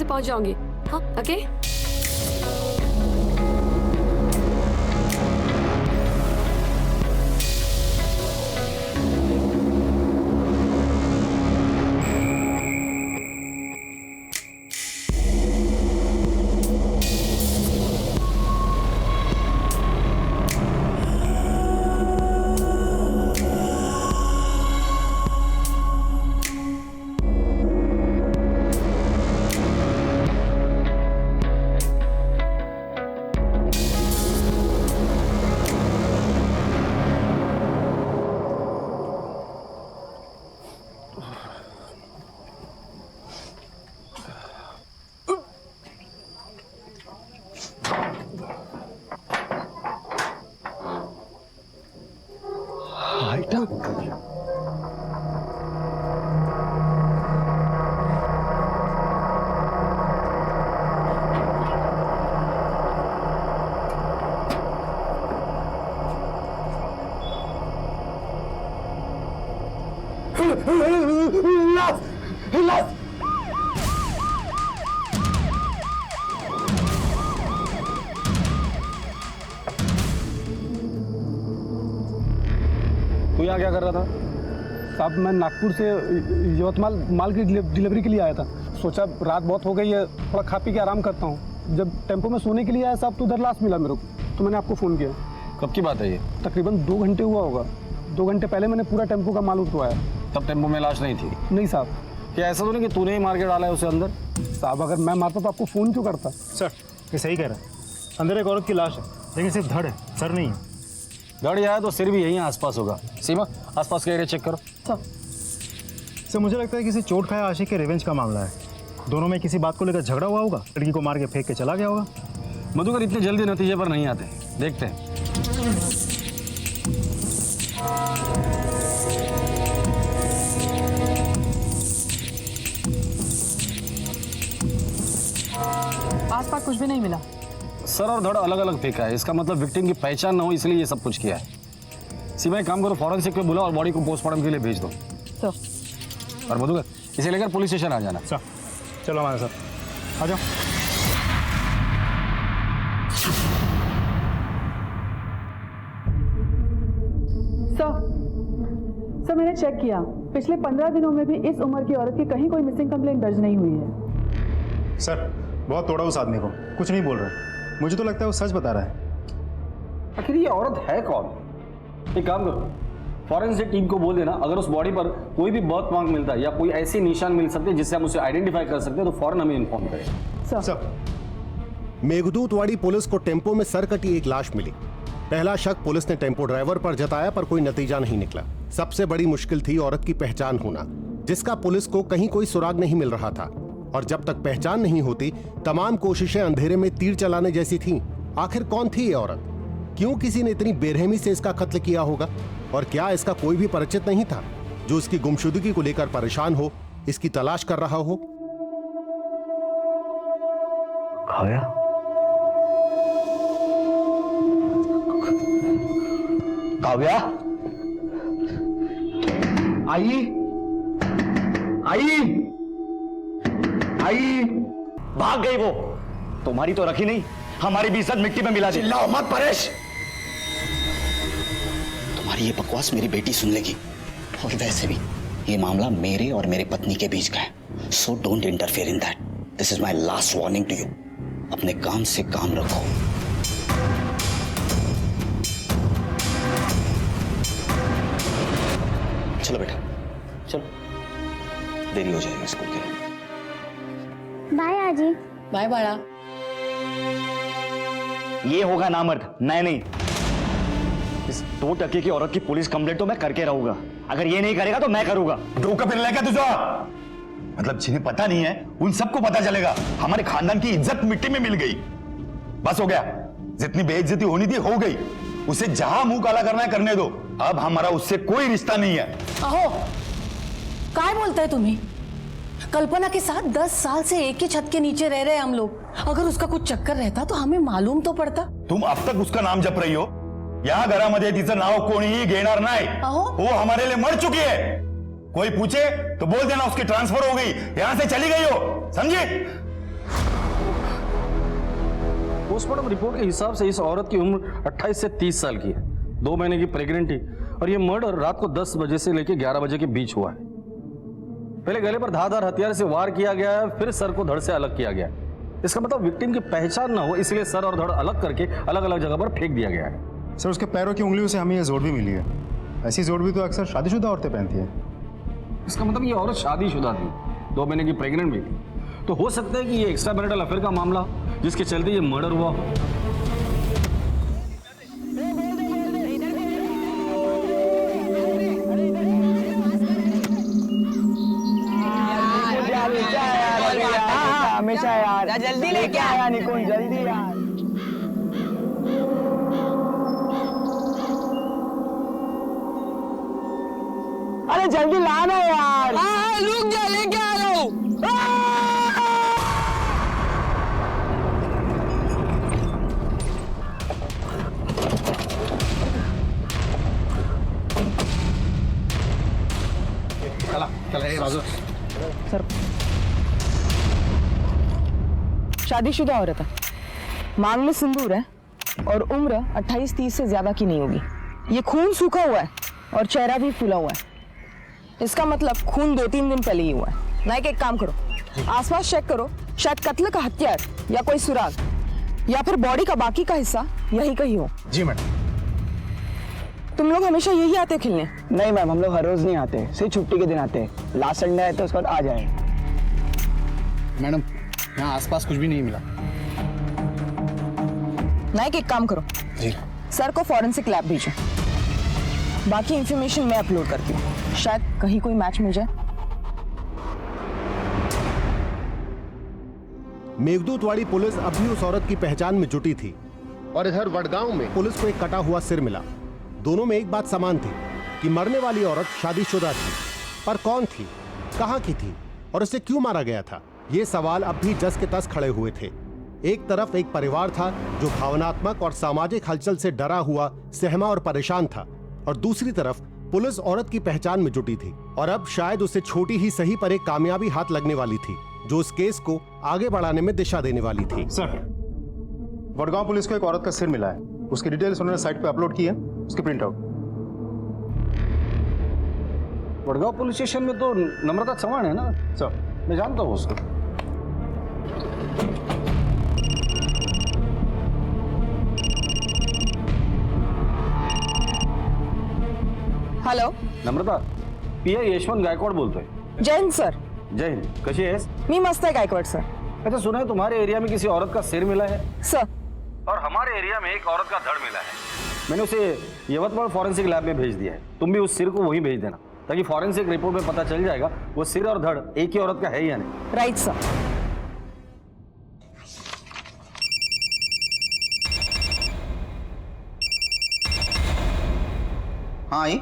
से पहुंच जाऊंगी। हाँ ओके। तू यहाँ क्या कर रहा था? साहब मैं नागपुर से यवतमाल माल की डिलीवरी के लिए आया था। सोचा रात बहुत हो गई है, थोड़ा खा पी के आराम करता हूँ। जब टेम्पो में सोने के लिए आया साहब तो उधर लाश मिला मेरे को, तो मैंने आपको फ़ोन किया। कब की बात है ये? तकरीबन 2 घंटे हुआ होगा। 2 घंटे पहले मैंने पूरा टेम्पो का माल उठवाया। तब टेम्पो में लाश नहीं थी? नहीं साहब। क्या ऐसा तो नहीं कि तूने ही मार के डाला है उसे अंदर? साहब अगर मैं मारता तो आपको फ़ोन क्यों करता? सर ये सही कह रहा है, अंदर एक औरत की लाश है, लेकिन सिर्फ धड़ है, सर नहीं है। धड़ आया तो सिर भी यहीं आसपास होगा। सीमा आसपास का एरिया चेक करो। सर मुझे लगता है किसी चोट खाया आशिक के रिवेंज का मामला है। दोनों में किसी बात को लेकर झगड़ा हुआ होगा, लड़की को मार के फेंक के चला गया होगा। मधुकर इतने जल्दी नतीजे पर नहीं आते, देखते हैं। आसपास कुछ भी नहीं मिला। सर और धड़ अलग अलग फेंका है, इसका मतलब विक्टिम की पहचान ना हो इसलिए ये सब कुछ किया है। सीमा एक काम करो, फॉरेंसिक पे बुलाओ और बॉडी को पोस्टमार्टम के लिए भेज दो। सर और मधुकर इसे लेकर पुलिस स्टेशन आ जाना। सर चलो हमारे साथ आ जाओ। सर मैंने चेक किया, पिछले 15 दिनों में भी इस उम्र की औरत की कहीं कोई मिसिंग कंप्लेंट दर्ज नहीं हुई है। सर बहुत तोड़ा उस आदमी को, कुछ नहीं बोल रहा। मुझे तो लगता है वो सच बता रहा है। आखिर ये औरत है कौन? एक काम करो, फॉरेंसिक टीम को बोल देना अगर उस बॉडी पर कोई भी बर्थ मार्क मिलता है या कोई ऐसे निशान मिल सकते हैं जिससे हम उसे आइडेंटिफाई कर सकते हैं तो फौरन हमें इन्फॉर्म करें। सर मेघदूतवाड़ी पुलिस को टेम्पो में सरकटी एक लाश मिली। पहला शक पुलिस ने टेम्पो ड्राइवर पर जताया, पर कोई नतीजा नहीं निकला। सबसे बड़ी मुश्किल थी औरत की पहचान होना, जिसका पुलिस को कहीं कोई सुराग नहीं मिल रहा था। और जब तक पहचान नहीं होती तमाम कोशिशें अंधेरे में तीर चलाने जैसी थीं। आखिर कौन थी ये औरत? क्यों किसी ने इतनी बेरहमी से इसका कत्ल किया होगा? और क्या इसका कोई भी परिचित नहीं था जो इसकी गुमशुदगी को लेकर परेशान हो, इसकी तलाश कर रहा हो? काव्या, काव्या, आई, आई, आई, भाग गई वो। तुम्हारी तो रखी नहीं, हमारी भी इज्जत मिट्टी में मिला दी। चिल्लाओ मत परेश। तुम्हारी ये बकवास मेरी बेटी सुन लेगी, और वैसे भी ये मामला मेरे और मेरी पत्नी के बीच का है। So don't interfere in that. This is my last warning to you. अपने काम से काम रखो। चलो बेटा चलो, देरी हो जाएगी स्कूल के लिए। बाय आजी। बाय बाड़ा। ये होगा नामर्द, मैं नहीं। इस 2 टके की औरत की पुलिस कंप्लेंट तो मैं करके रहूंगा। अगर ये नहीं करेगा तो मैं करूंगा। धोखा फिर लेगा तुझा? मतलब जिन्हें पता नहीं है उन सबको पता चलेगा। हमारे खानदान की इज्जत मिट्टी में मिल गई। बस हो गया, जितनी बेइज्जती होनी थी हो गई। उसे जहां मुंह काला करना है करने दो। अब हमारा उससे कोई रिश्ता नहीं है। अहो काय बोलताय तुम्ही? कल्पना के साथ 10 साल से एक ही छत के नीचे रह रहे हम लोग। अगर उसका कुछ चक्कर रहता तो हमें मालूम तो पड़ता। तुम अब तक उसका नाम जप रही हो। या घरामध्ये तिचं नाव कोणीही घेणार नाही। अहो वो हमारे लिए मर चुकी है। कोई पूछे तो बोल देना उसकी ट्रांसफर हो गई, यहां से चली गई हो, समझे? पोस्टमार्टम रिपोर्ट के हिसाब से इस औरत की उम्र 28 से 30 साल की है, 2 महीने की प्रेग्नेंट थी और ये मर्डर रात को 10 बजे से लेकर 11 बजे के बीच हुआ है। पहले गले पर धारदार हथियार से वार किया गया है, फिर सर को धड़ से अलग किया गया है। इसका मतलब विक्टिम की पहचान ना हो इसलिए सर और धड़ अलग करके अलग अलग जगह पर फेंक दिया गया है। सर उसके पैरों की उंगलियों से हमें ये जोड़ भी मिली है। ऐसी जोड़ भी तो अक्सर शादीशुदा औरतें पहनती हैं। इसका मतलब ये औरत शादीशुदा थी, 2 महीने की प्रेग्नेंट भी थी, तो हो सकता है कि ये एक्स्ट्रा मैरिटल अफेयर का मामला जिसके चलते ये मर्डर हुआ हो। हमेशा यार जल्दी लेके आया निकुंज, जल्दी यार। अरे जल्दी लाना यार। रुक जा, लेके आ रहा हूँ। सर शादीशुदा औरत है, मांग में सिंदूर है और उम्र 28-30 से ज्यादा की नहीं होगी। ये खून सूखा हुआ है और चेहरा भी फूला हुआ है। इसका मतलब खून 2-3 दिन पहले ही हुआ है। नाइक एक काम करो, आसपास चेक करो, शायद कत्ल का हथियार या कोई सुराग या फिर बॉडी का बाकी का हिस्सा यही कहीं हो। जी मैडम। तुम लोग हमेशा यही आते खेलने? नहीं मैम, हम लोग हर रोज नहीं आते, सिर्फ छुट्टी के दिन आते हैं। लास्ट संडे आए तो उसके बाद आ जाए। मैडम यहाँ आसपास कुछ भी नहीं मिला। नाइक एक काम करो जी, सर को फॉरेंसिक लैब भेजो, बाकी इंफॉर्मेशन मैं अपलोड करती हूँ, शायद कहीं कोई मैच मिल जाए। मेघदूतवाड़ी पुलिस अब भी उस औरत की पहचान में जुटी थी और इधर वडगांव में पुलिस को एक कटा हुआ सिर मिला। दोनों में एक बात समान थी कि मरने वाली औरत शादीशुदा थी, पर कौन थी, कहां की थी और उसे क्यों मारा गया था, ये सवाल अब भी जस के तस खड़े हुए थे। एक तरफ एक परिवार था जो भावनात्मक और सामाजिक हलचल से डरा हुआ, सहमा और परेशान था, और दूसरी तरफ पुलिस औरत की पहचान में जुटी थी और अब शायद उसे छोटी ही सही पर एक कामयाबी हाथ लगने वाली थी जो उस केस को आगे बढ़ाने में दिशा देने वाली थी। सर, वडगांव पुलिस को एक औरत का सिर मिला है, उसकी डिटेल्स उन्होंने साइट पे अपलोड की है, उसकी print out. Wadgaon police station में तो नम्रता चौहान है ना सर? मैं जानता हूँ उसको। हॅलो नम्रता, पीआय यशवंत गायकवाड बोलतोय। जय हिंद सर। जय हिंद, कशी आहेस? मी मस्त आहे गायकवाड सर। अच्छा, सुना है तुम्हारे एरिया में किसी औरत का सिर मिला है सर। और हमारे एरिया में एक औरत का धड़ मिला है। मैंने उसे यवतमाल फॉरेंसिक लैब में भेज दिया है, तुम भी उस सिर को वहीं भेज देना ताकि फॉरेंसिक रिपोर्ट में पता चल जाएगा वो सिर और धड़ एक ही औरत का है या नहीं। Right sir. हाँ आई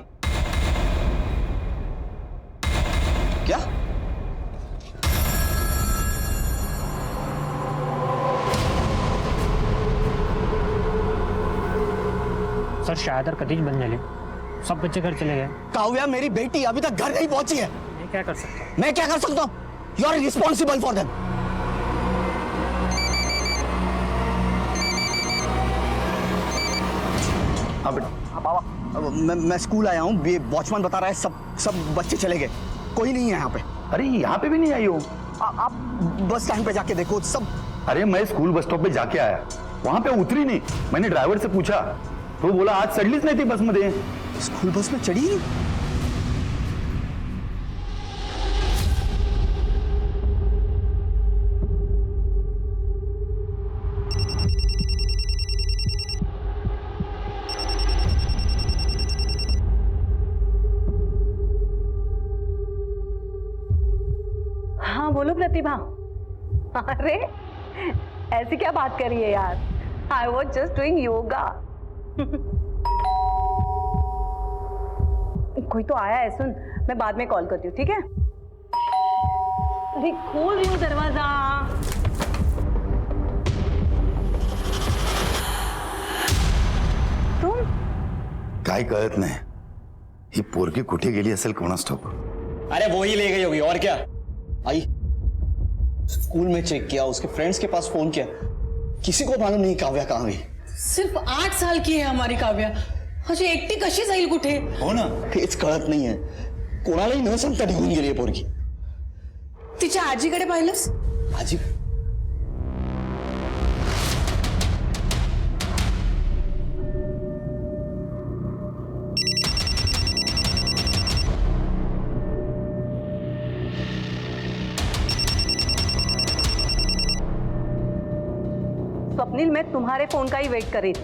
क्या? सर शायद और कतीज बन जाले, सब बच्चे घर चले गए। काव्या मेरी बेटी अभी तक घर नहीं पहुंची है। मैं क्या कर सकता हूँ? मैं क्या कर सकता हूँ? You are responsible for them. हाँ बेटा, हाँ बाबा, मैं स्कूल आया हूँ, वॉचमैन बता रहा है सब बच्चे चले गए, कोई नहीं है यहाँ पे। अरे यहाँ पे भी नहीं आई हो? आप बस स्टैंड पे जाके देखो सब। अरे मैं स्कूल बस स्टॉप पे जाके आया, वहां पे उतरी नहीं। मैंने ड्राइवर से पूछा तो बोला आज चढ़लीच नहीं थी बस मध्ये। स्कूल बस में चढ़ी? हाँ बोलो प्रतिभा। अरे ऐसी क्या बात कर रही है यार, I was just doing yoga. कोई तो आया है, सुन मैं बाद में कॉल करती हूँ, ठीक है? अरे खोल रही हूँ दरवाजा। तुम काय कळत नाही, ही पोरगी कुठे गेली असेल कोणास ठाऊक। अरे वो ही ले गई होगी, और क्या। आई स्कूल में चेक किया, उसके फ्रेंड्स के पास फोन किया, किसी को मालूम नहीं काव्या कहाँ गई। सिर्फ 8 साल की है हमारी काव्या, अशी एकटी कशी जाईल कुठे? हो ना, हेच कळत नाहीये. कोणालाही न सांगता निघून गेली आहे पोरगी. तिच्या आजीकडे पाहिलंस? आजी स्वप्निल, मैं तुम्हारे फोन का ही वेट कर रही थी.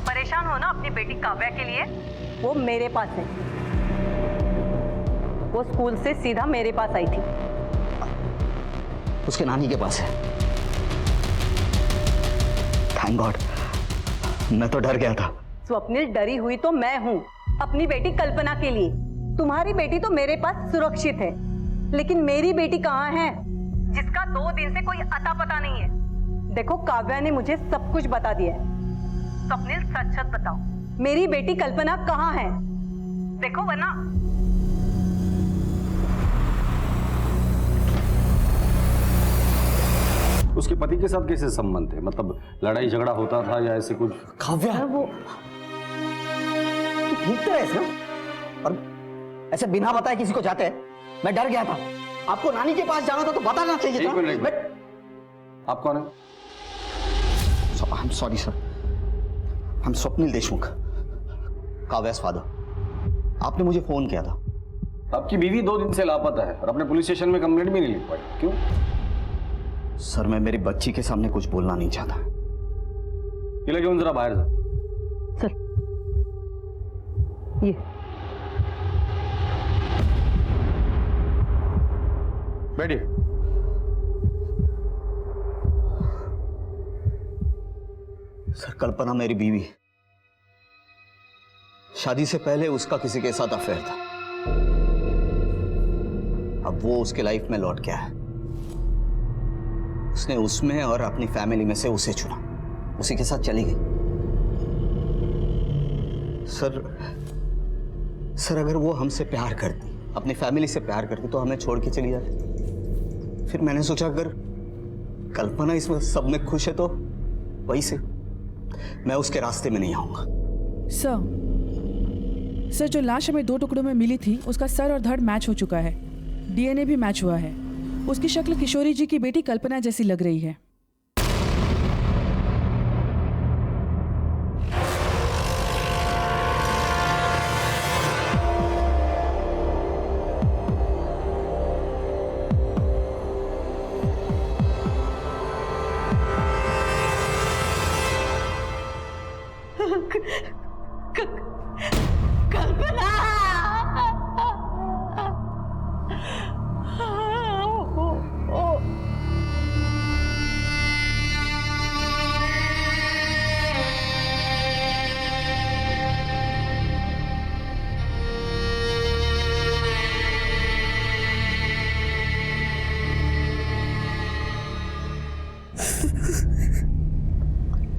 परेशान हो ना अपनी बेटी काव्या के लिए? वो मेरे पास है. वो स्कूल से सीधा मेरे पास आई थी. उसके नानी के पास है. थैंक गॉड, मैं तो डर गया था. स्वप्निल, डरी हुई तो मैं हूं अपनी बेटी कल्पना के लिए. तुम्हारी बेटी तो मेरे पास सुरक्षित है, लेकिन मेरी बेटी कहाँ है जिसका 2 दिन से कोई अता पता नहीं है? देखो, काव्या ने मुझे सब कुछ बता दिया है. स्वप्निल, सच सच बताओ, मेरी बेटी कल्पना कहाँ है? देखो वरना. उसके पति के साथ कैसे संबंध थे? मतलब लड़ाई झगड़ा होता था या ऐसे कुछ? काव्या वो ठीक तो है और ऐसे बिना बताए किसी को जाते हैं? मैं डर गया था. आपको नानी के पास जाना था तो बताना चाहिए था. एक मिनट. आप कौन है? I am sorry sir, I am Swapnil Deshmukh, काव्या's फादर. आपने मुझे फोन किया था. आपकी बीवी 2 दिन से लापता है और अपने पुलिस स्टेशन में कंप्लेंट भी नहीं लिख पाई. क्यों? सर, मैं मेरी बच्ची के सामने कुछ बोलना नहीं चाहता. ये ले जरा बाहर जा. सर, ये बैठिए. सर, कल्पना मेरी बीवी है. शादी से पहले उसका किसी के साथ अफेयर था. अब वो उसके लाइफ में लौट के आया. उसने उसमें और अपनी फैमिली में से उसे चुना, उसी के साथ चली गई. सर अगर वो हमसे प्यार करती, अपनी फैमिली से प्यार करती, तो हमें छोड़ के चली जाती. फिर मैंने सोचा अगर कल्पना इसमें सब में खुश है तो वही से मैं उसके रास्ते में नहीं आऊंगा. सर, जो लाश हमें 2 टुकड़ों में मिली थी, उसका सर और धड़ मैच हो चुका है. डीएनए भी मैच हुआ है. उसकी शक्ल किशोरी जी की बेटी कल्पना जैसी लग रही है.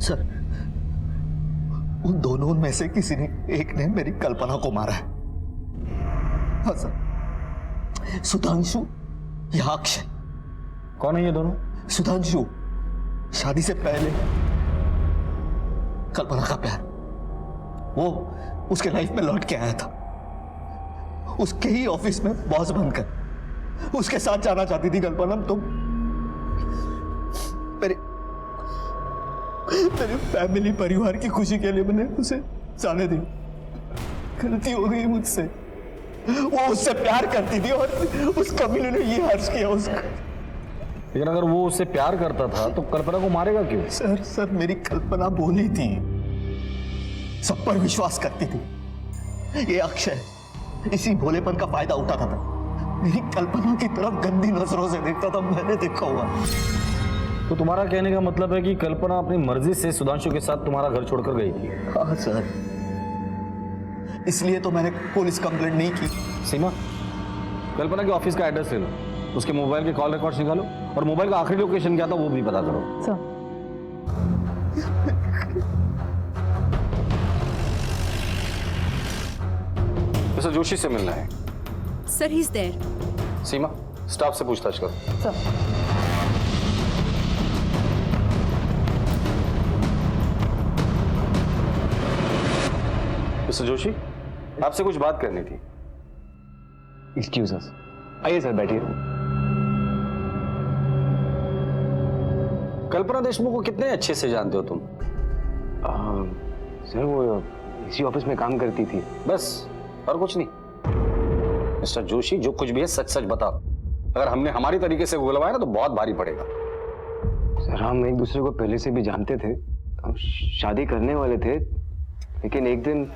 सर, उन दोनों में से किसी ने एक ने मेरी कल्पना को मारा है. हाँ सर, सुधांशु या अक्षय. कौन है ये दोनों? सुधांशु शादी से पहले कल्पना का प्यार, वो उसके लाइफ में लौट के आया था. उसके ही ऑफिस में बॉस बनकर उसके साथ जाना चाहती थी कल्पना. तो मेरे फैमिली परिवार की खुशी के लिए मैंने उसे जाने दी. गलती हो गई मुझसे. वो उससे प्यार करती थी और उस कमीने ने ये हर्ष किया उसका. लेकिन अगर वो उससे प्यार करता था तो कल्पना को मारेगा क्यों? सर मेरी कल्पना बोली थी, सब पर विश्वास करती थी. ये अक्षय इसी भोलेपन का फायदा उठाता था. मेरी कल्पना की तरफ गंदी नजरों से देखता था. मैंने देखा हुआ. तो तुम्हारा कहने का मतलब है कि कल्पना अपनी मर्जी से सुधांशु के साथ तुम्हारा घर छोड़कर गई थी? हाँ सर, इसलिए तो मैंने पुलिस कंप्लेंट नहीं की. सीमा, कल्पना के ऑफिस का एड्रेस ले लो, उसके मोबाइल के कॉल रिकॉर्ड्स निकालो और मोबाइल का आखिरी लोकेशन क्या था वो भी पता करो. मिस्टर जोशी से मिलना है. Sir, he is there. Seema, staff से पूछताछ करो. सर. मिस्टर जोशी, आपसे कुछ बात करनी थी। एक्सक्यूज अस। आइए सर, बैठिए। कल्पना देशमुख को कितने अच्छे से जानते हो तुम? सर वो इसी ऑफिस में काम करती थी। बस, और कुछ नहीं? मिस्टर जोशी, जो कुछ भी है सच सच बताओ। अगर हमने हमारी तरीके से गुलवाया ना तो बहुत भारी पड़ेगा। सर हम एक दूसरे को पहले से भी जानते थे, हम शादी करने वाले थे, लेकिन एक दिन।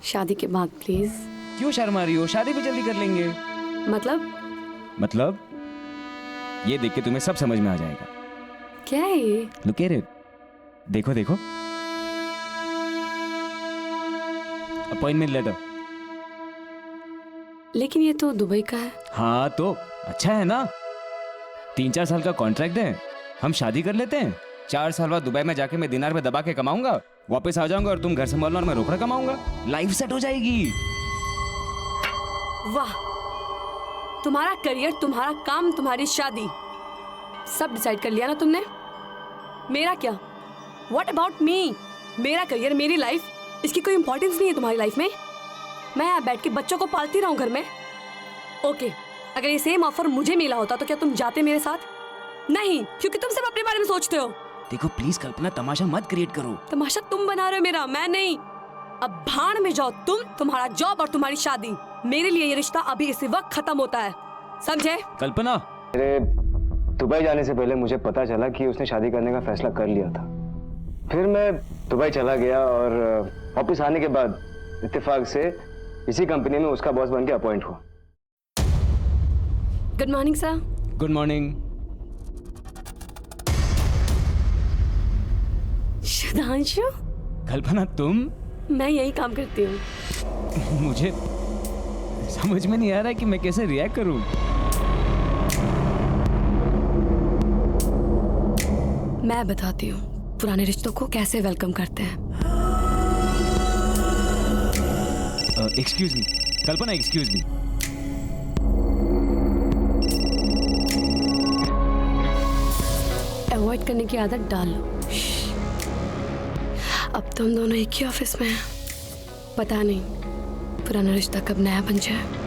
शादी के बाद प्लीज। क्यों शर्मा रही हो? शादी भी जल्दी कर लेंगे। मतलब ये देख के तुम्हें सब समझ में आ जाएगा। क्या है ये? Look at it. देखो देखो, अपॉइंटमेंट लेटर। लेकिन ये तो दुबई का है। हाँ तो अच्छा है ना, 3-4 साल का कॉन्ट्रैक्ट है, हम शादी कर लेते हैं। 4 साल बाद दुबई में जाके मैं दिनार में दबा के कमाऊंगा, वापस आ जाऊंगा और तुम घर संभालना और मैं रोकड़ा कमाऊंगा। लाइफ सेट हो जाएगी। वाह, तुम्हारा करियर, तुम्हारा काम, तुम्हारी शादी, सब डिसाइड कर लिया ना तुमने। मेरा क्या? What about me? मेरा करियर, मेरी लाइफ, इसकी कोई इंपॉर्टेंस नहीं है तुम्हारी लाइफ में। मैं यहाँ बैठ के बच्चों को पालती रहूं घर में। ओके, अगर ये सेम ऑफर मुझे मिला होता तो क्या तुम जाते मेरे साथ? नहीं, क्योंकि तुम सिर्फ अपने बारे में सोचते हो। देखो प्लीज कल्पना, तमाशा मत क्रिएट करो। तमाशा तुम बना रहे हो मेरा, मैं नहीं। अब भाड़ में जाओ तुम, तुम्हारा जॉब और तुम्हारी शादी। मेरे लिए ये रिश्ता अभी इसी वक्त खत्म होता है, समझे? कल्पना, मेरे दुबई जाने से पहले मुझे पता चला कि उसने शादी करने का फैसला कर लिया था। फिर मैं दुबई चला गया और वापस आने के बाद इत्तेफाक से इसी कंपनी में उसका बॉस बन के अपॉइंट हुआ। Good morning sir. Good morning. Sudhanshu? Kalpana तुम? मैं यही काम करती हूँ। मुझे समझ में नहीं आ रहा कि मैं कैसे रिएक्ट करूं। मैं बताती हूँ पुराने रिश्तों को कैसे वेलकम करते हैं। एक्सक्यूज मी कल्पना, एक्सक्यूज मी। अवॉइड करने की आदत डाल लो। अब तुम दोनों एक ही ऑफिस में हैं, पता नहीं पुराना रिश्ता कब नया बन जाए।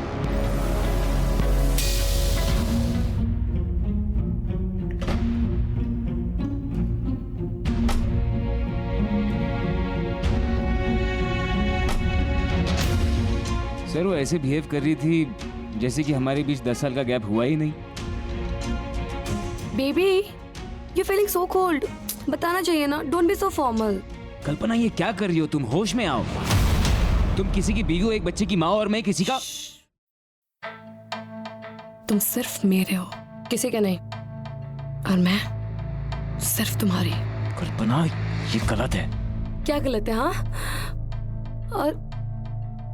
सर वो ऐसे बिहेव कर रही थी जैसे कि हमारे बीच 10 साल का गैप हुआ ही नहीं। Baby, you feeling so cold. बताना चाहिए ना, डोंट बी सो फॉर्मल। कल्पना ये क्या कर रही हो तुम? होश में आओ। तुम किसी की बीवी हो, एक बच्चे की माँ, और मैं किसी का। तुम सिर्फ मेरे हो, किसी के नहीं। और मैं सिर्फ तुम्हारी। कल्पना ये गलत है। क्या गलत है? हाँ, और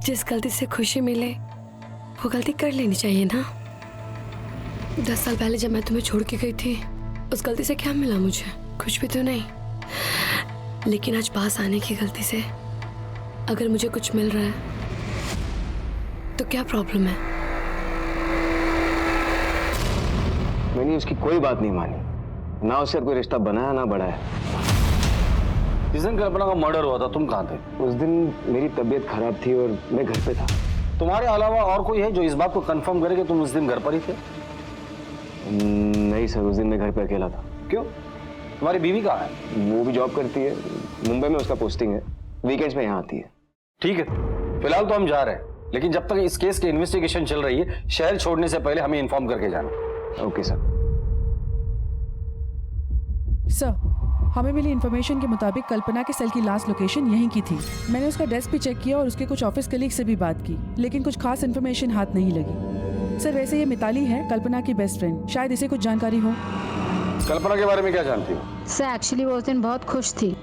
जिस गलती से खुशी मिले वो गलती कर लेनी चाहिए ना। 10 साल पहले जब मैं तुम्हें छोड़ के गई थी, उस गलती से क्या मिला मुझे? कुछ भी तो नहीं। लेकिन आज पास आने की गलती से अगर मुझे कुछ मिल रहा है तो क्या प्रॉब्लम है? मैंने उसकी कोई बात नहीं मानी, ना उससे कोई रिश्ता बनाया ना बढ़ाया। जिस दिन कल्पना का मर्डर हुआ था तुम कहाँ थे? उस दिन मेरी तबीयत खराब थी और मैं घर पे था। तुम्हारे अलावा और कोई है जो इस बात को कंफर्म करे कि तुम उस दिन घर पर ही थे? नहीं सर, उस दिन मैं घर पे अकेला था। क्यों? तुम्हारी बीवी कहाँ है? वो भी जॉब करती है, मुंबई में उसका पोस्टिंग है, वीकेंड्स में यहाँ आती है। ठीक है, फिलहाल तो हम जा रहे हैं, लेकिन जब तक इस केस की इन्वेस्टिगेशन चल रही है, शहर छोड़ने से पहले हमें इन्फॉर्म करके जाना। Okay sir. सर, हमें मिली इन्फॉर्मेशन के मुताबिक कल्पना के सेल की लास्ट लोकेशन यहीं की थी। मैंने उसका डेस्क भी चेक किया और उसके कुछ ऑफिस कलीग से भी बात की, लेकिन कुछ खास इन्फॉर्मेशन हाथ नहीं लगी। सर वैसे ये मिताली है, कल्पना की बेस्ट फ्रेंड, शायद इसे कुछ जानकारी हो। कल्पना के बारे में क्या जानती हो? सर एक्चुअली वो उस दिन बहुत खुश थी।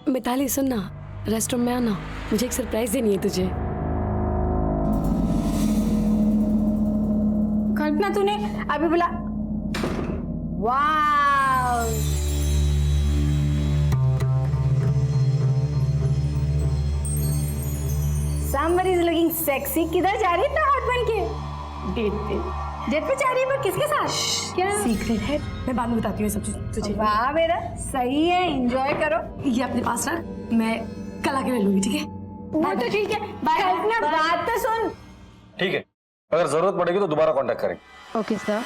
मिताली सुन ना, रेस्टोरेंट में आना, मुझे एक सरप्राइज देनी है तुझे। कल्पना तूने अभी बोला वाह। Somebody is looking sexy। किधर जा रही है इतना हॉट बन के? डेट पे। डेट पे जा रही है, पर किसके साथ? क्या सीक्रेट है? मैं बाद में बताती हूँ सब चीज तुझे। वाह मेरा, सही है, एंजॉय करो। ये अपने पास रख, मैं कल आके ले लूंगी, ठीक है? वो तो ठीक है, कल्पना बात तो सुन। ठीक है, अगर जरूरत पड़ेगी तो दोबारा कांटेक्ट करेंगे। Okay sir.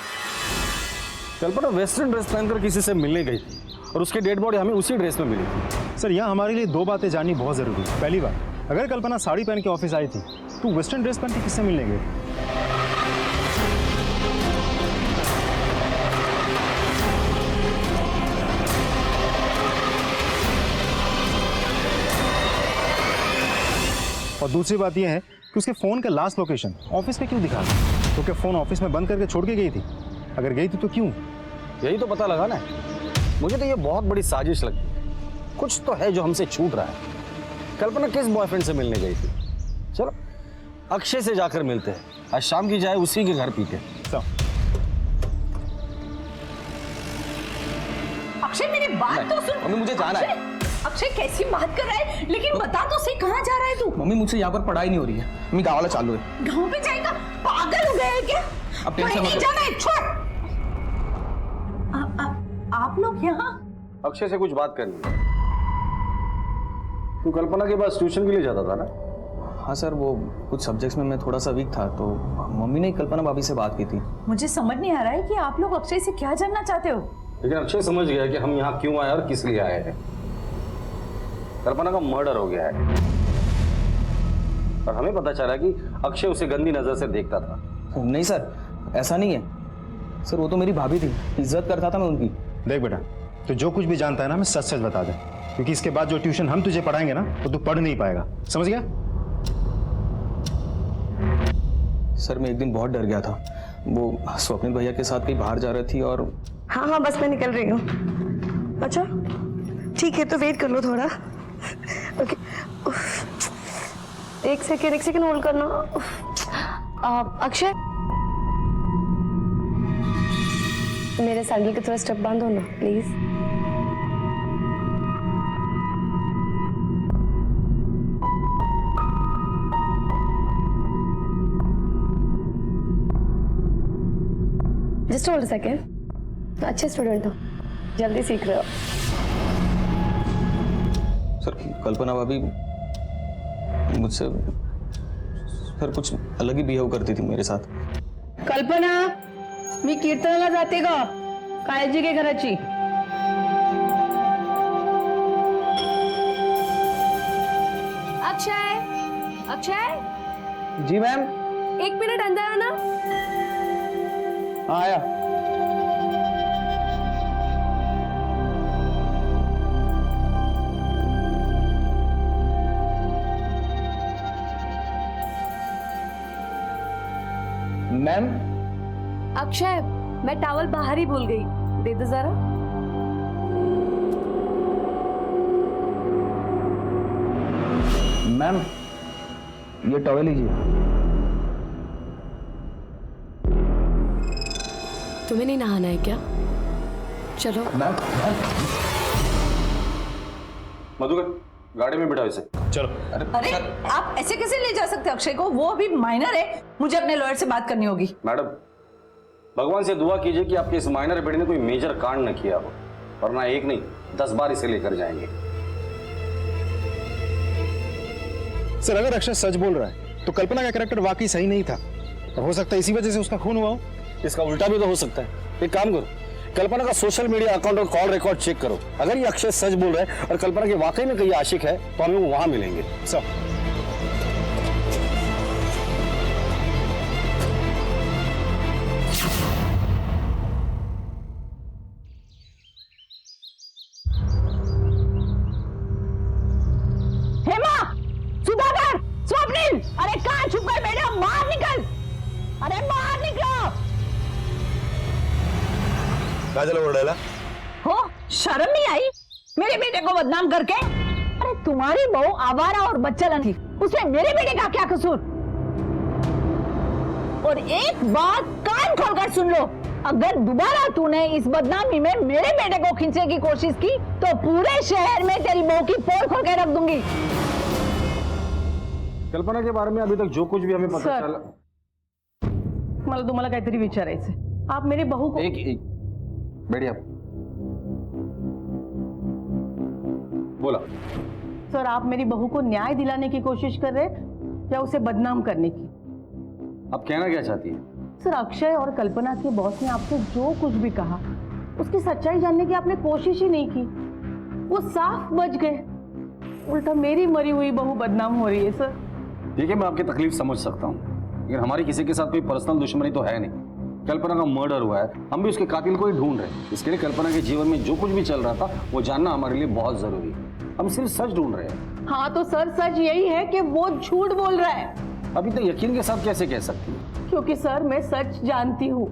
Kalpana western dress पहनकर किसी से मिलने गई थी और उसकी डेड बॉडी हमें उसी ड्रेस में मिली थी। सर यहाँ हमारे लिए दो बातें जाननी बहुत ज़रूरी है। पहली बात, अगर कल्पना साड़ी पहन के ऑफिस आई थी तो वेस्टर्न ड्रेस पहन के किससे मिलने गई? और दूसरी बात यह है कि उसके फ़ोन का लास्ट लोकेशन ऑफिस पे क्यों दिखा था? तो क्या फ़ोन ऑफिस में बंद करके छोड़ के गई थी? अगर गई थी तो क्यों? यही तो पता लगा ना। मुझे तो ये बहुत बड़ी साजिश लगती है। कुछ तो है जो हमसे छूट रहा है। कल्पना किस बॉयफ्रेंड से मिलने गई थी? चलो अक्षय से जाकर मिलते हैं। आज शाम की चाय उसी के घर पीते हैं। अक्षय मेरी बात तो सुन। मम्मी मुझे जाना है। अक्षय कैसी बात कर रहा है? लेकिन बता तो सही, कहाँ जा रहा है तू? मम्मी मुझसे यहाँ पर पढ़ाई नहीं हो रही है, मम्मी गाँव वाला चालू है। गाँव पे जाएगा? पागल हो गए हैं क्या? अब टेंशन मत लो। जाना है, छोड़। आप लोग यहाँ? अक्षय से कुछ बात करनी है। तू कल्पना के पास ट्यूशन के लिए जाता था ना? हाँ सर, वो कुछ सब्जेक्ट्स में मैं थोड़ा सा वीक था तो मम्मी ने कल्पना भाभी से बात की थी। मुझे समझ नहीं आ रहा है कि आप लोग अक्षय से क्या जानना चाहते हो? लेकिन अक्षय समझ गया कि हम यहाँ क्यों आए और किस लिए आए हैं। कल्पना का मर्डर हो गया है और हमें पता चला कि अक्षय उसे गंदी नजर से देखता था। नहीं सर, ऐसा नहीं है सर, वो तो मेरी भाभी थी, इज्जत करता था मैं उनकी। देख बेटा, तो जो कुछ भी जानता है ना हमें सच सच बता दे, क्योंकि इसके बाद जो ट्यूशन हम तुझे पढ़ाएंगे ना तो तू पढ़ नहीं पाएगा। समझ गया? सर मैं एक दिन बहुत डर गया था। वो स्वप्निल भैया के साथ कहीं बाहर जा रही थी और हाँ हाँ बस मैं निकल रही हूँ। अच्छा ठीक है, तो वेट कर लो थोड़ा। ओके, एक सेकेंड होल्ड करना। अक्षय, मेरे सैंडल के थोड़ा स्टेप बांधो ना प्लीज। Just hold second. अच्छे स्टूडेंट हो, जल्दी सीख रहे हो। सर कल्पना भाभी मुझसे सर कुछ अलग ही बिहेव करती थी मेरे साथ। कल्पना, मी कीर्तनाला जाते का? काळजी घे घराची। अक्षय, अक्षय जी मैम। 1 मिनट अंदर आना। हाँ आया। मैम। अक्षय, मैं टॉवल बाहर ही भूल गई, दे दो जरा। मैम ये टॉवल लीजिए। तुम्हें नहीं नहाना है क्या? चलो। मधुकर, गाड़ी में बिठाओ इसे। चलो। अरे आप ऐसे कैसे ले जा सकते अक्षय को? वो अभी माइनर है, मुझे अपने लॉयर से बात करनी होगी। मैडम, भगवान से दुआ कीजिए कि आपके इस माइनर बेटे ने कोई मेजर कांड न किया हो, वरना एक नहीं 10 बार इसे लेकर जाएंगे। सर अगर अक्षय सच बोल रहा है तो कल्पना का कैरेक्टर वाकई सही नहीं था और हो सकता है इसी वजह से उसका खून हुआ हो। इसका उल्टा भी तो हो सकता है। एक काम करो, कल्पना का सोशल मीडिया अकाउंट और कॉल रिकॉर्ड चेक करो। अगर ये अक्षय सच बोल रहा है और कल्पना के वाकई में कहीं आशिक है तो हमें वो वहां मिलेंगे। सब हेमा, सुधाकर, स्वप्निल, अरे कहाँ छुप गए बेटा? बाहर निकल, अरे बाहर निकलो। हो, शर्म नहीं आई मेरे बेटे को बदनाम करके? अरे तुम्हारी बहू आवारा और बच्चलन थी, उसमें मेरे बेटे का क्या कसूर? और एक बात कान खोलकर सुन लो, अगर दोबारा तूने इस बदनामी में मेरे बेटे को खींचने की कोशिश की तो पूरे शहर में तेरी बहू की पोल खोल के रख दूंगी। कल्पना के बारे में अभी तक जो कुछ भी हमें पता चला। मला तुम्हाला काहीतरी विचारायचं। आप मेरे बहू को एक बैठिए आप। बोला। सर आप मेरी बहू को न्याय दिलाने की कोशिश कर रहे हैं या उसे बदनाम करने की? अब कहना क्या चाहती है? सर अक्षय और कल्पना के बॉस ने आपसे जो कुछ भी कहा उसकी सच्चाई जानने की आपने कोशिश ही नहीं की। वो साफ बच गए, उल्टा मेरी मरी हुई बहू बदनाम हो रही है। सर देखिए, मैं आपकी तकलीफ समझ सकता हूँ, लेकिन हमारी किसी के साथ कोई पर्सनल दुश्मनी तो है नहीं। कल्पना का मर्डर हुआ है, हम भी उसके कातिल को ही ढूंढ रहे हैं। इसके लिए कल्पना के जीवन में जो कुछ भी चल रहा था वो जानना हमारे लिए बहुत जरूरी है। हम सिर्फ सच ढूंढ रहे हैं। हाँ तो सर सच यही है कि वो झूठ बोल रहा है। अभी तो यकीन के साथ कैसे कह सकती है? क्योंकि सर मैं सच जानती हूँ।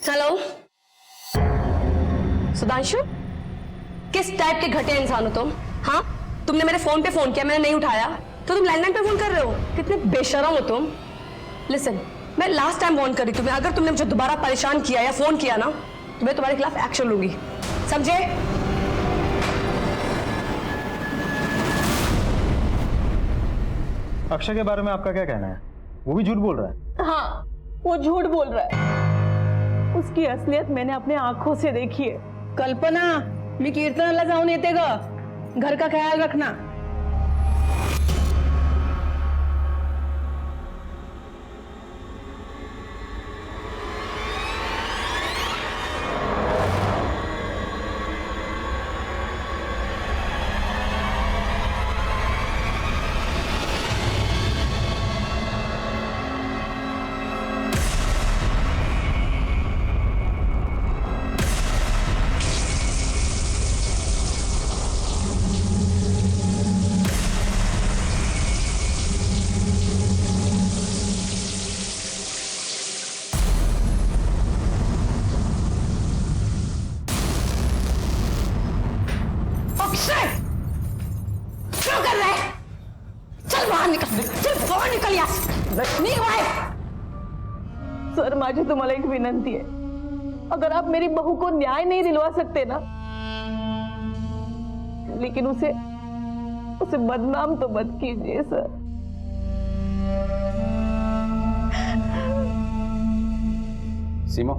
हेलो सुधांशु, किस टाइप के घटिया इंसान हो तुम? हाँ, तुमने मेरे फोन पे फोन किया, मैंने नहीं उठाया तो तुम लैंडलाइन पे फोन कर रहे हो। कितने बेशरम हो तुम। लिसन, मैं लास्ट टाइम वार्न कर रही तुम्हें, अगर तुमने मुझे दोबारा परेशान किया या फोन किया ना तो मैं तुम्हारे खिलाफ एक्शन लूंगी, समझे? अक्षय के बारे में आपका क्या कहना है? वो भी झूठ बोल रहा है? हाँ, वो झूठ बोल रहा है। उसकी असलियत मैंने अपने आंखों से देखी है। कल्पना, मी कीर्तनाला जाऊन येते ग, घर का ख्याल रखना। सर माझी तुम्हाला एक विनंती है, अगर आप मेरी बहू को न्याय नहीं दिलवा सकते ना, लेकिन उसे बदनाम तो मत कीजिए सर। सीमा,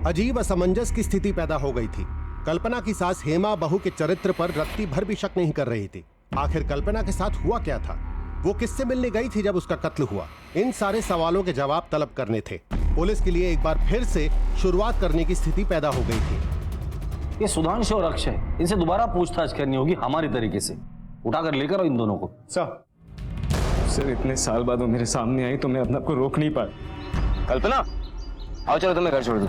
अजीब असमंजस की स्थिति पैदा हो गई थी। कल्पना की सास हेमा बहू के चरित्र पर रत्ती भर भी शक नहीं कर रही थी। आखिर कल्पना के साथ हुआ क्या था? वो किससे मिलने गई थी जब उसका कत्ल हुआ? इन सारे सवालों के जवाब तलब करने थे। पुलिस के लिए एक बार फिर से शुरुआत करने की स्थिति पैदा हो गई थी। ये सुधांशु और अक्षय, इनसे दोबारा पूछताछ करनी होगी हमारी तरीके से। उठाकर लेकर आओ इन दोनों को। सर इतने साल बाद वो मेरे सामने आई तो मैं अपने आप को रोक नहीं पाया। कल्पना, आओ चलो तुम्हें घर छोड़ दूं।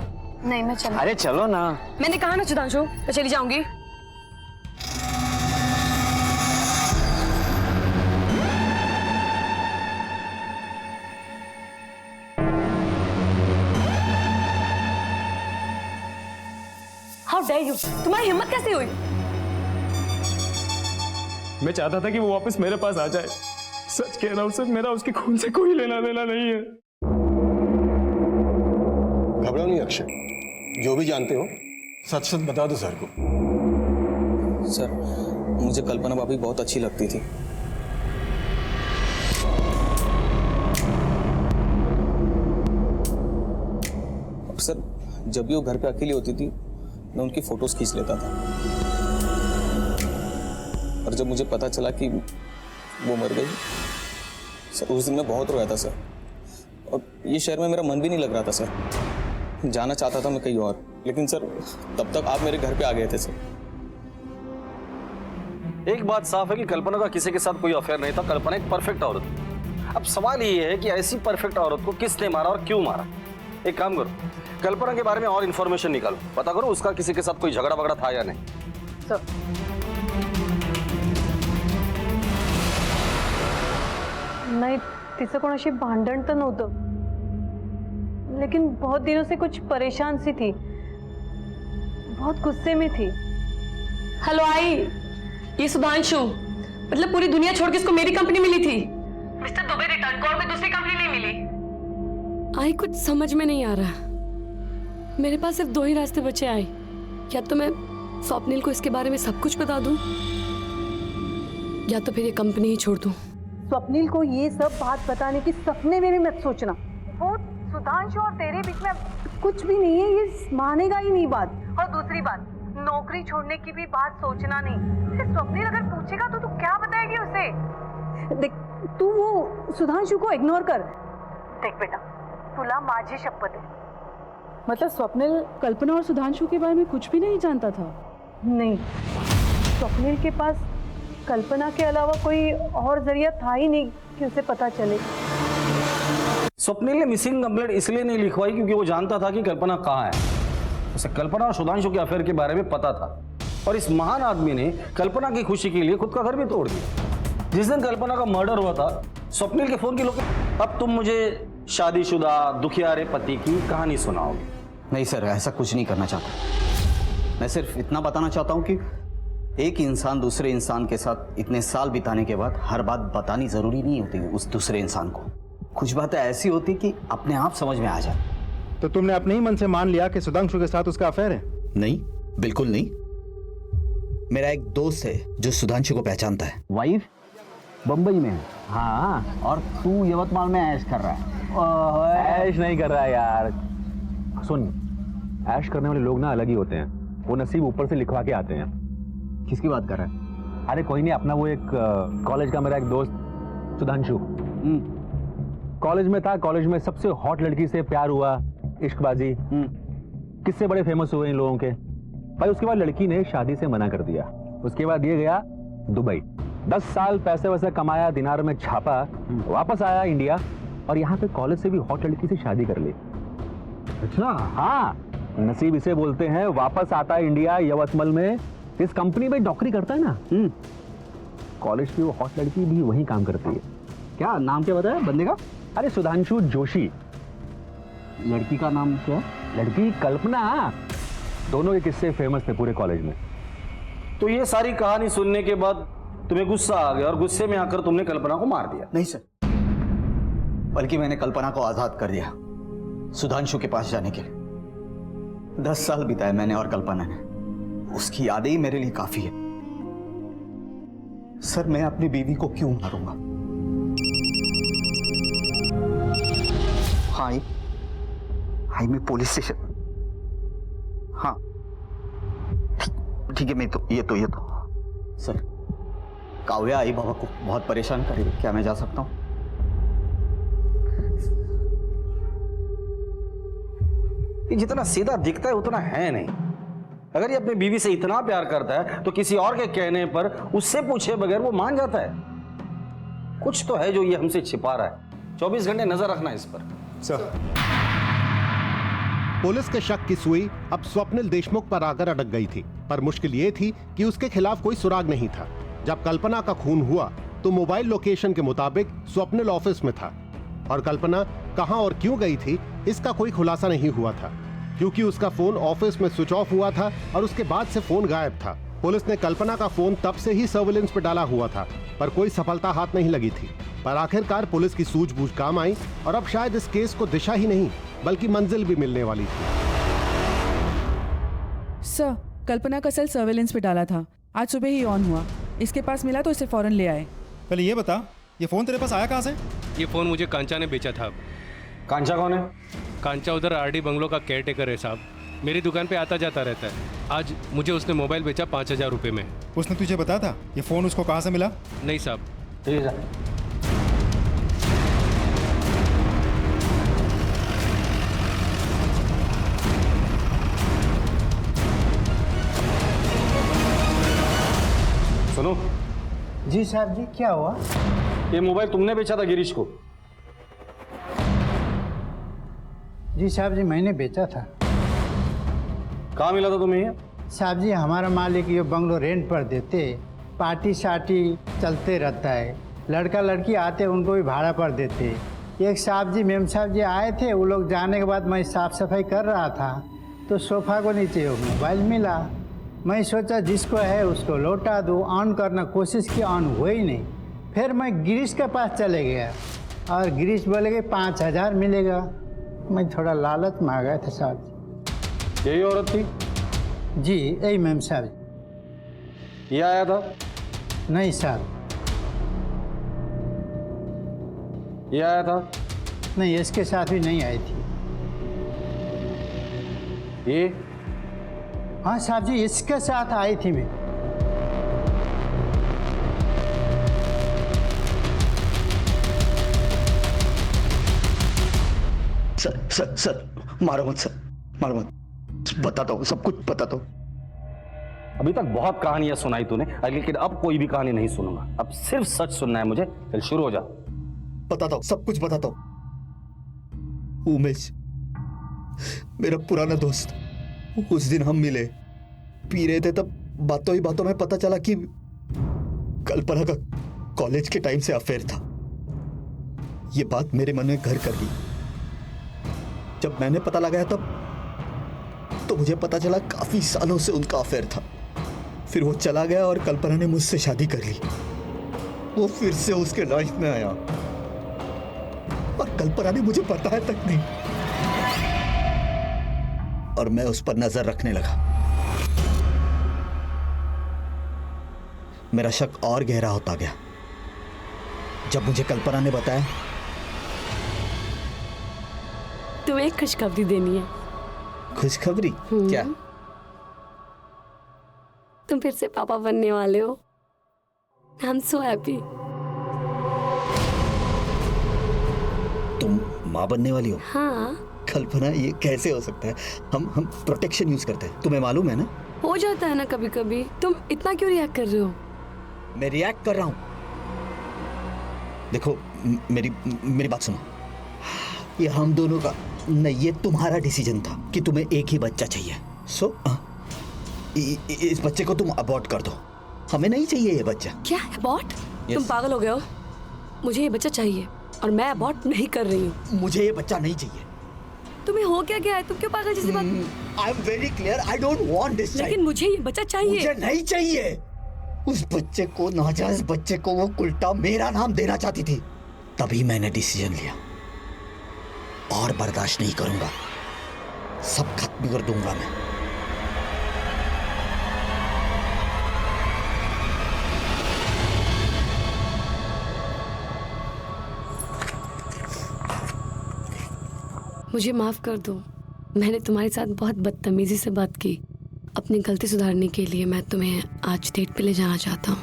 नहीं मैं चल। अरे चलो ना। मैंने कहा ना सुधांशु, मैं चली जाऊंगी। हाउ डेयर यू, तुम्हारी हिम्मत कैसे हुई? मैं चाहता था कि वो वापस मेरे पास आ जाए। सच कह रहा हूं सर, मेरा उसके खून से कोई लेना देना नहीं है। घबराओ नहीं अक्षय, जो भी जानते हो सच सच बता दो सर को। सर मुझे कल्पना भाभी बहुत अच्छी लगती थी। अब सर जब भी वो घर पे अकेली होती थी मैं उनकी फोटोज खींच लेता था, और जब मुझे पता चला कि वो मर गई सर, उस दिन मैं बहुत रोया था सर। और ये शहर में मेरा मन भी नहीं लग रहा था सर। जाना चाहता था मैं कहीं और, लेकिन सर तब तक आप मेरे घर पे आ गए थे सर। एक बात साफ है कि कल्पना का किसी के साथ कोई अफेयर नहीं था। कल्पना एक परफेक्ट औरत थी। अब सवाल ये है कि ऐसी परफेक्ट औरत को किसने मारा और क्यों मारा। एक काम करो, कल्पना के बारे में और इंफॉर्मेशन निकालो, पता करो उसका किसी के साथ कोई झगड़ा वगड़ा था या नहीं। सर नाही, तिचं कोणाशी भांडण तर नव्हतं, लेकिन बहुत दिनों से कुछ परेशान सी थी, बहुत गुस्से में थी। हेलो आई, ये सुधांशु, मतलब पूरी दुनिया छोड़ के इसको मेरी कंपनी मिली थी। मिस्टर दुबे रिटर्न को और कोई दूसरी कंपनी नहीं मिली। आई कुछ समझ में नहीं आ रहा। मेरे पास सिर्फ दो ही रास्ते बचे आई, या तो मैं स्वप्निल को इसके बारे में सब कुछ बता दूं, या तो फिर ये कंपनी ही छोड़ दूं। स्वप्निल को ये सब बात बताने की सपने में भी मत सोचना। वो सुधांशु और तेरे बीच में कुछ भी नहीं है, ये मानेगा ही नहीं बात। और दूसरी बात, नौकरी छोड़ने की भी बात सोचना नहीं। फिर स्वप्निल अगर पूछेगा तो तू क्या बताएगी उसे? देख, तू वो सुधांशु को इग्नोर कर। देख बेटा, तुला माझी शपथ है। मतलब स्वप्निल कल्पना और सुधांशु के बारे में कुछ भी नहीं जानता था? नहीं, स्वप्निल के पास कल्पना के अलावा कोई और जरिया था ही नहीं कि उसे पता चले। स्वप्निल ने मिसिंग कंप्लेंट इसलिए नहीं लिखवाई क्योंकि वो जानता था कि कल्पना कहाँ है। उसे कल्पना और सुधांशु के अफेयर के बारे में पता था और इस महान आदमी ने कल्पना की खुशी के लिए खुद का घर भी तोड़ दिया। जिस दिन कल्पना का मर्डर हुआ था, स्वप्निल के फोन की लोकेशन। अब तुम मुझे शादीशुदा दुखियारे पति की कहानी सुनाओगे? नहीं सर, ऐसा कुछ नहीं करना चाहता। मैं सिर्फ इतना बताना चाहता हूँ कि एक इंसान दूसरे इंसान के साथ इतने साल बिताने के बाद हर बात बतानी जरूरी नहीं होती उस दूसरे इंसान को। कुछ बातें ऐसी होती कि अपने आप समझ में आ जाए। तो तुमने अपने ही मन से मान लिया कि सुधांशु के साथ उसका अफेयर है? नहीं, बिल्कुल नहीं। मेरा एक दोस्त है जो सुधांशु को पहचानता है। वाइफ बंबई में है। हाँ, और तू यवतमाल में ऐश कर रहा है। ऐश नहीं कर रहा है यार। सुन, ऐश करने वाले लोग ना अलग ही होते हैं। वो नसीब ऊपर से लिखवा के आते हैं। किसकी बात कर रहा है? अरे कोई नहीं, अपना वो एक कॉलेज का मेरा एक दोस्त सुधांशु कॉलेज में था। कॉलेज में सबसे हॉट लड़की से प्यार हुआ, इश्कबाजी, किससे बड़े फेमस हुए इन लोगों के भाई। उसके बाद लड़की ने शादी से मना कर दिया। उसके बाद ये गया दुबई, 10 साल पैसे वैसे कमाया, दिनार में छापा, वापस आया इंडिया और यहाँ पे कॉलेज से भी हॉट लड़की से शादी कर ली। अच्छा? हाँ, नसीब इसे बोलते हैं। वापस आता है इंडिया, यवतमल में इस कंपनी में नौकरी करता है ना। कॉलेज की वो हॉट लड़की भी वहीं काम करती है। क्या नाम क्या बताया बंदे का? अरे सुधांशु जोशी। लड़की का नाम क्या? लड़की कल्पना। दोनों के किस्से फेमस थे पूरे कॉलेज में। तो ये सारी कहानी सुनने के बाद तुम्हें गुस्सा आ गया और गुस्से में आकर तुमने कल्पना को मार दिया? नहीं सर, बल्कि मैंने कल्पना को आजाद कर दिया सुधांशु के पास जाने के लिए। 10 साल बिताए मैंने और कल्पना ने। उसकी यादें ही मेरे लिए काफी है। सर, मैं अपनी बीवी को क्यों मारूंगा? हाई मैं पुलिस स्टेशन। हाँ ठीक है, मैं तो ये तो सर, काव्या आई बाबा को बहुत परेशान कर रही है। क्या मैं जा सकता हूं? ये जितना सीधा दिखता है उतना है नहीं। अगर ये अपनी बीवी से इतना प्यार करता है तो किसी और के कहने पर उससे पूछे बगैर वो मान जाता है। कुछ तो है जो ये हमसे छिपा रहा है। 24 घंटे नजर रखना इस पर। सर, पुलिस के शक की सुई अब स्वप्निल देशमुख पर आकर अटक गई थी, पर मुश्किल ये थी कि उसके खिलाफ कोई सुराग नहीं था। जब कल्पना का खून हुआ तो मोबाइल लोकेशन के मुताबिक स्वप्निल ऑफिस में था और कल्पना कहां और क्यों गई थी इसका कोई खुलासा नहीं हुआ था, क्योंकि उसका फोन ऑफिस में स्विच ऑफ हुआ था और उसके बाद से फोन गायब था। पुलिस ने कल्पना का फोन तब से ही सर्विलेंस पर डाला हुआ था, पर कोई सफलता हाथ नहीं लगी थी। पर आखिरकार पुलिस की सूझबूझ काम आई और अब शायद इस केस को दिशा ही नहीं बल्कि मंजिल भी मिलने वाली थी। सर, कल्पना का सेल सर्वेलेंस पे डाला था। आज सुबह ही ऑन हुआ। इसके पास मिला तो इसे फौरन ले आए। पहले ये बता, ये फोन तेरे पास आया कहाँ से? ये फोन मुझे कांचा ने बेचा था। कांचा कौन है? कांचा उधर आरडी बंगलो का केयरटेकर है साहब। मेरी दुकान पे आता जाता रहता है। आज मुझे उसने मोबाइल बेचा 5000 रुपये में। उसने तुझे बताया था ये फोन उसको कहाँ से मिला? नहीं साहब। ठीक है। सुनो। जी साहब जी, क्या हुआ? ये मोबाइल तुमने बेचा था गिरीश को? जी साहब जी, मैंने बेचा था। कहाँ मिला था तुम्हें ये? साहब जी, हमारा मालिक ये बंगलो रेंट पर देते, पार्टी शार्टी चलते रहता है। लड़का लड़की आते उनको भी भाड़ा पर देते। एक साहब जी, मेम साहब जी आए थे। वो लोग जाने के बाद मैं साफ सफाई कर रहा था तो सोफा को नीचे मोबाइल मिला। मैं सोचा जिसको है उसको लौटा दूँ। ऑन करना कोशिश की, ऑन हुआ ही नहीं। फिर मैं गिरीश के पास चले गया और गिरीश बोले कि 5000 मिलेगा। मैं थोड़ा लालच मांगा था साहब जी। यही औरत थी? जी यही मैम साहब जी। ये आया था? नहीं साहब। ये आया था? नहीं, इसके साथ भी नहीं आई थी। हाँ साहब जी, इसके साथ आई थी मैं। सर मारो मत सर, मारो मत, बताता हूँ, सब कुछ बताता हूँ। अभी तक बहुत कहानियां सुनाई तूने, लेकिन अब कोई भी कहानी नहीं सुनूंगा। अब सिर्फ सच सुनना है मुझे। चल शुरू हो जा। बताता हूँ, सब कुछ बताता हूँ। उमेश मेरा पुराना दोस्त, उस दिन हम मिले, पी रहे थे, तब बातों ही बातों में पता चला कि कल्पना का कॉलेज के टाइम से अफेयर था। ये बात मेरे मन में घर कर गई। जब मैंने पता लगाया तब तो मुझे पता चला काफी सालों से उनका अफेयर था। फिर वो चला गया और कल्पना ने मुझसे शादी कर ली। वो फिर से उसके लाइफ में आया और कल्पना ने मुझे बताया तक नहीं, और मैं उस पर नजर रखने लगा। मेरा शक और गहरा होता गया जब मुझे कल्पना ने बताया। तुम्हें एक खुशखबरी देनी है। खुशखबरी? क्या? तुम फिर से पापा बनने वाले हो। I am so happy. तुम माँ बनने वाली हो? हाँ। कल्पना, ये कैसे हो सकता है? हम प्रोटेक्शन यूज करते हैं, तुम्हें मालूम है ना? हो जाता है ना कभी कभी। तुम इतना क्यों रिएक्ट कर रहे हो? मैं रिएक्ट कर रहा हूं। देखो मेरी बात सुनो। ये हम दोनों का नहीं, ये तुम्हारा डिसीजन था कि तुम्हें एक ही बच्चा चाहिए। सो इस बच्चे को तुम अबॉर्ट कर दो। हमें नहीं चाहिए ये बच्चा। क्या अबॉर्ट? तुम पागल हो गए हो? मुझे ये बच्चा चाहिए और मैं अबॉर्ट नहीं कर रही हूँ। मुझे ये बच्चा नहीं चाहिए। तुम्हें हो क्या गया है? तुम क्यों पागल जैसी बात? I am very clear, I don't want this child. लेकिन मुझे ये बच्चा चाहिए। मुझे नहीं चाहिए। उस बच्चे को, नाजायज बच्चे को, वो उल्टा मेरा नाम देना चाहती थी। तभी मैंने डिसीजन लिया। और बर्दाश्त नहीं करूंगा, सब खत्म कर दूंगा मैं। मुझे माफ कर दो, मैंने तुम्हारे साथ बहुत बदतमीजी से बात की। अपनी गलती सुधारने के लिए मैं तुम्हें आज डेट पे ले जाना चाहता हूँ।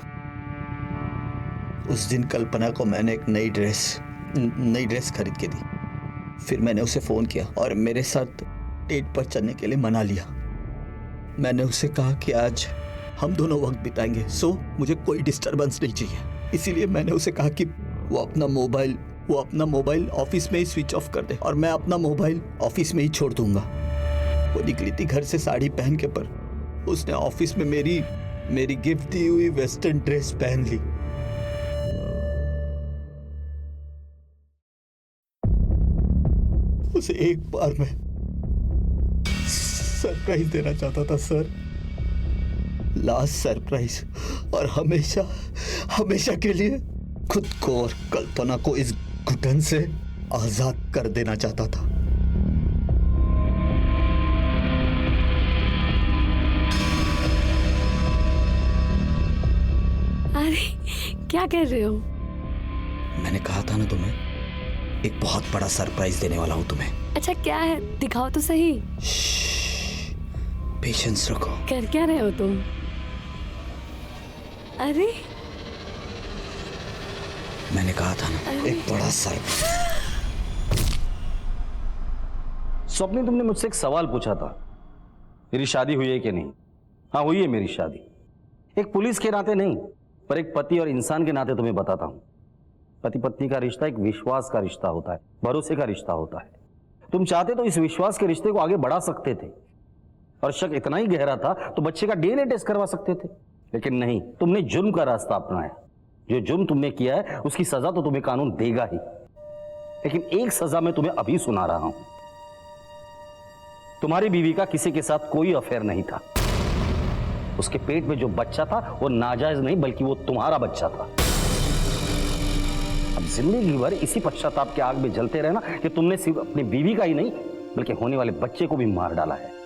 उस दिन कल्पना को मैंने एक नई ड्रेस खरीद के दी। फिर मैंने उसे फोन किया और मेरे साथ डेट पर चलने के लिए मना लिया। मैंने उसे कहा कि आज हम दोनों वक्त बिताएंगे, सो मुझे कोई डिस्टरबेंस नहीं चाहिए। इसीलिए मैंने उसे कहा कि वो अपना मोबाइल ऑफिस में ही स्विच ऑफ कर दे और मैं अपना मोबाइल ऑफिस में ही छोड़ दूंगा। वो निकली थी घर से साड़ी पहन के, पर उसने ऑफिस में मेरी गिफ्ट दी हुई वेस्टर्न ड्रेस पहन ली। उसे एक बार मैं सरप्राइज देना चाहता था सर, लास्ट सरप्राइज, और हमेशा के लिए खुद को और कल्पना को इस घुटन से आजाद कर देना चाहता था। अरे क्या कह रहे हो? मैंने कहा था ना तुम्हें, एक बहुत बड़ा सरप्राइज देने वाला हूं तुम्हें। अच्छा क्या है? दिखाओ तो सही। पेशेंस रखो। कर क्या रहे हो तुम? अरे मैंने कहा था ना, एक बड़ा सरप्राइज। स्वप्नी, तुमने मुझसे एक सवाल पूछा था, मेरी शादी हुई है कि नहीं? हाँ, हुई है मेरी शादी। एक पुलिस के नाते नहीं, पर एक पति और इंसान के नाते तुम्हें बताता हूं। पति पत्नी का रिश्ता एक विश्वास का रिश्ता होता है, भरोसे का रिश्ता होता है। तुम चाहते तो इस विश्वास के रिश्ते को आगे बढ़ा सकते थे, और शक इतना ही गहरा था तो बच्चे का डीएनए टेस्ट करवा सकते थे। लेकिन नहीं, तुमने जुर्म का रास्ता अपनाया। जो जुर्म तुमने किया है उसकी सजा तो तुम्हें कानून देगा ही, लेकिन एक सजा मैं तुम्हें अभी सुना रहा हूं। तुम्हारी बीवी का किसी के साथ कोई अफेयर नहीं था। उसके पेट में जो बच्चा था वो नाजायज नहीं, बल्कि वो तुम्हारा बच्चा था। अब जिंदगी भर इसी पश्चाताप के आग में जलते रहना कि तुमने सिर्फ अपनी बीवी का ही नहीं, बल्कि होने वाले बच्चे को भी मार डाला है।